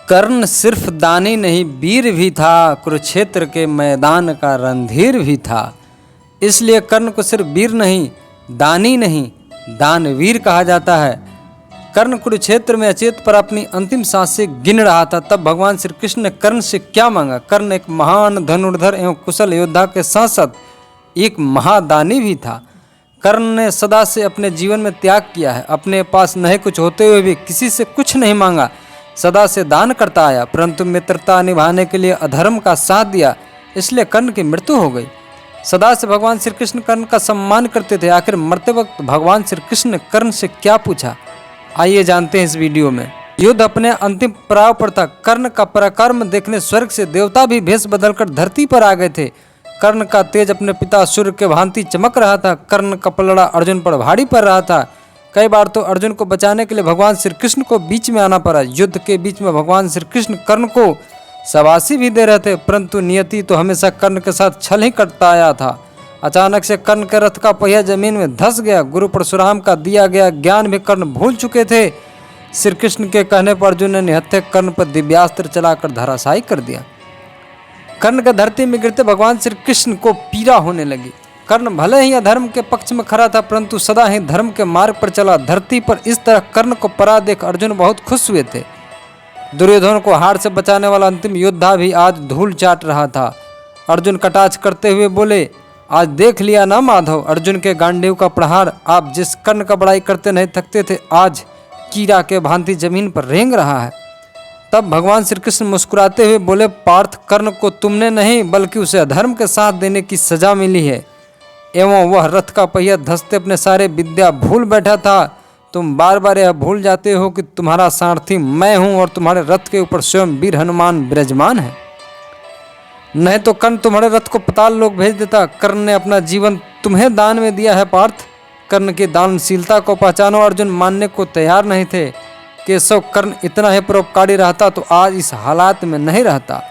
कर्ण सिर्फ दानी नहीं वीर भी था, कुरुक्षेत्र के मैदान का रणधीर भी था। इसलिए कर्ण को सिर्फ वीर नहीं, दानी नहीं, दानवीर कहा जाता है। कर्ण कुरुक्षेत्र में अचेत पर अपनी अंतिम सांसें गिन रहा था। तब भगवान श्री कृष्ण ने कर्ण से क्या मांगा? कर्ण एक महान धनुर्धर एवं कुशल योद्धा के साथ साथ एक महादानी भी था। कर्ण ने सदा से अपने जीवन में त्याग किया है। अपने पास नहीं कुछ होते हुए भी किसी से कुछ नहीं मांगा, सदा से दान करता आया, परंतु मित्रता निभाने के लिए अधर्म का साथ दिया, इसलिए कर्ण की मृत्यु हो गई। सदा से भगवान श्री कृष्ण कर्ण का सम्मान करते थे। आखिर मरते वक्त भगवान श्री कृष्ण ने कर्ण से क्या पूछा, आइए जानते हैं इस वीडियो में। युद्ध अपने अंतिम पड़ाव पर था। कर्ण का पराक्रम देखने स्वर्ग से देवता भी भेष बदलकर धरती पर आ गए थे। कर्ण का तेज अपने पिता सूर्य के भांति चमक रहा था। कर्ण का पलड़ा अर्जुन पर भारी पड़ रहा था। कई बार तो अर्जुन को बचाने के लिए भगवान श्री कृष्ण को बीच में आना पड़ा। युद्ध के बीच में भगवान श्री कृष्ण कर्ण को शाबाशी भी दे रहे थे, परंतु नियति तो हमेशा कर्ण के साथ छल ही करता आया था। अचानक से कर्ण के रथ का पहिया जमीन में धंस गया। गुरु परशुराम का दिया गया ज्ञान भी कर्ण भूल चुके थे। श्री कृष्ण के कहने पर अर्जुन ने निहत्थे कर्ण पर दिव्यास्त्र चलाकर धराशायी कर दिया। कर्ण के धरती में गिरते भगवान श्री कृष्ण को पीड़ा होने लगी। कर्ण भले ही अधर्म के पक्ष में खड़ा था, परंतु सदा ही धर्म के मार्ग पर चला। धरती पर इस तरह कर्ण को परा देख अर्जुन बहुत खुश हुए थे। दुर्योधन को हार से बचाने वाला अंतिम योद्धा भी आज धूल चाट रहा था। अर्जुन कटाक्ष करते हुए बोले, आज देख लिया ना माधव, अर्जुन के गांडीव का प्रहार। आप जिस कर्ण का बड़ाई करते नहीं थकते थे, आज कीड़ा के भांति जमीन पर रेंग रहा है। तब भगवान श्री कृष्ण मुस्कुराते हुए बोले, पार्थ, कर्ण को तुमने नहीं बल्कि उसे अधर्म के साथ देने की सजा मिली है। एवं वह रथ का पहिया धंसते अपने सारे विद्या भूल बैठा था। तुम बार बार यह भूल जाते हो कि तुम्हारा सारथी मैं हूँ और तुम्हारे रथ के ऊपर स्वयं वीर हनुमान विराजमान है। नहीं तो कर्ण तुम्हारे रथ को पाताल लोक भेज देता। कर्ण ने अपना जीवन तुम्हें दान में दिया है पार्थ। कर्ण की दानशीलता को पहचानो। अर्जुन मानने को तैयार नहीं थे। केशव, कर्ण इतना ही परोपकारी रहता तो आज इस हालात में नहीं रहता।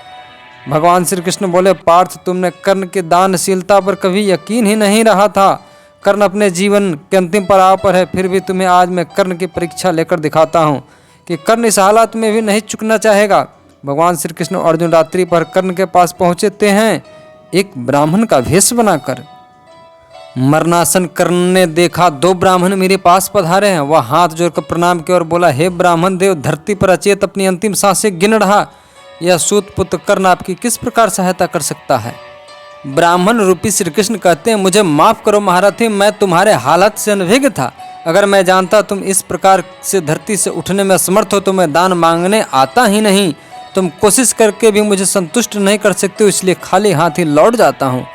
भगवान श्री कृष्ण बोले, पार्थ, तुमने कर्ण की दानशीलता पर कभी यकीन ही नहीं रहा था। कर्ण अपने जीवन के अंतिम पड़ाव पर है, फिर भी तुम्हें आज मैं कर्ण की परीक्षा लेकर दिखाता हूँ कि कर्ण इस हालात में भी नहीं चुकना चाहेगा। भगवान श्री कृष्ण और अर्जुन रात्रि पर कर्ण के पास पहुँचते हैं, एक ब्राह्मण का भेष बनाकर। मरणासन कर्ण ने देखा, दो ब्राह्मण मेरे पास पधारे हैं। वह हाथ जोड़कर प्रणाम किया और बोला, हे ब्राह्मण देव, धरती पर अचेत अपनी अंतिम सांसें गिन रहा यह सूत पुत्र कर्ण आपकी किस प्रकार सहायता कर सकता है? ब्राह्मण रूपी श्री कृष्ण कहते हैं, मुझे माफ करो महारथी, मैं तुम्हारे हालत से अनभिज्ञ था। अगर मैं जानता तुम इस प्रकार से धरती से उठने में असमर्थ हो तो मैं दान मांगने आता ही नहीं। तुम कोशिश करके भी मुझे संतुष्ट नहीं कर सकते हो, इसलिए खाली हाथ ही लौट जाता हूँ।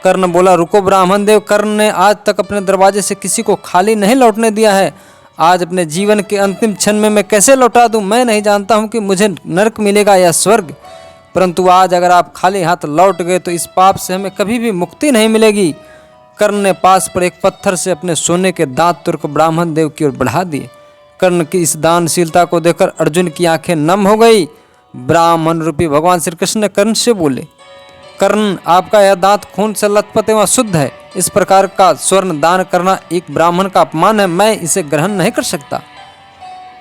कर्ण बोला, रुको ब्राह्मण देव, कर्ण ने आज तक अपने दरवाजे से किसी को खाली नहीं लौटने दिया है। आज अपने जीवन के अंतिम क्षण में मैं कैसे लौटा दूं? मैं नहीं जानता हूं कि मुझे नरक मिलेगा या स्वर्ग, परंतु आज अगर आप खाली हाथ लौट गए तो इस पाप से हमें कभी भी मुक्ति नहीं मिलेगी। कर्ण ने पास पर एक पत्थर से अपने सोने के दांत तोड़कर ब्राह्मण देव की ओर बढ़ा दिए। कर्ण की इस दानशीलता को देखकर अर्जुन की आंखें नम हो गई। ब्राह्मण रूपी भगवान श्री कृष्ण ने कर्ण से बोले, कर्ण, आपका यह दांत खून से लथपथ एवं शुद्ध है। इस प्रकार का स्वर्ण दान करना एक ब्राह्मण का अपमान है, मैं इसे ग्रहण नहीं कर सकता।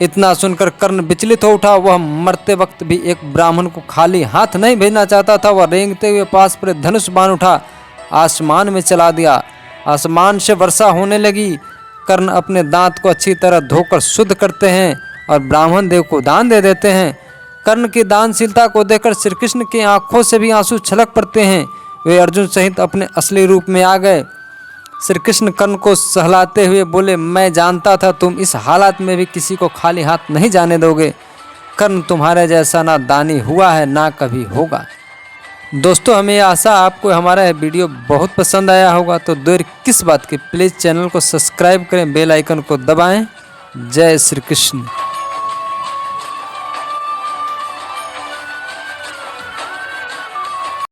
इतना सुनकर कर्ण विचलित हो उठा। वह मरते वक्त भी एक ब्राह्मण को खाली हाथ नहीं भेजना चाहता था। वह रेंगते हुए पास पर धनुष बाण उठा, आसमान में चला दिया। आसमान से वर्षा होने लगी। कर्ण अपने दांत को अच्छी तरह धोकर शुद्ध करते हैं और ब्राह्मण देव को दान दे देते हैं। कर्ण की दानशीलता को देखकर श्री कृष्ण की आंखों से भी आंसू छलक पड़ते हैं। वे अर्जुन सहित अपने असली रूप में आ गए। श्री कृष्ण कर्ण को सहलाते हुए बोले, मैं जानता था तुम इस हालत में भी किसी को खाली हाथ नहीं जाने दोगे। कर्ण तुम्हारे जैसा ना दानी हुआ है ना कभी होगा। दोस्तों, हमें आशा आपको हमारा यह वीडियो बहुत पसंद आया होगा। तो देर किस बात की, प्लीज़ चैनल को सब्सक्राइब करें, बेल आइकन को दबाएं। जय श्री कृष्ण।